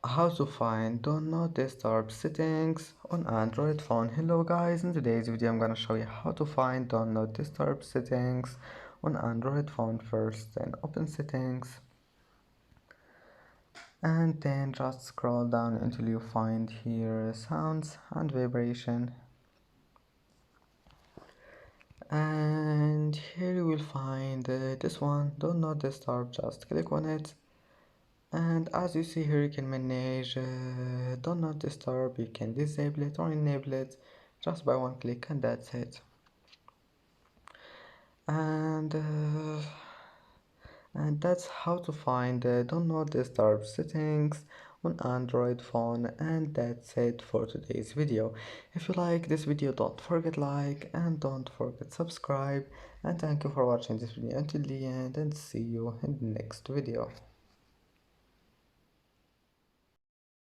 How to find do not disturb settings on Android phone. Hello guys, in today's video I'm gonna show you how to find do not disturb settings on Android phone. First, then open settings and then just scroll down until you find here sounds and vibration, and here you will find this one, do not disturb. Just click on it, and as you see here you can manage do not disturb. You can disable it or enable it just by one click, and that's it. And that's how to find the do not disturb settings on Android phone. And that's it for today's video. If you like this video, don't forget like and don't forget subscribe, and thank you for watching this video until the end, and see you in the next video.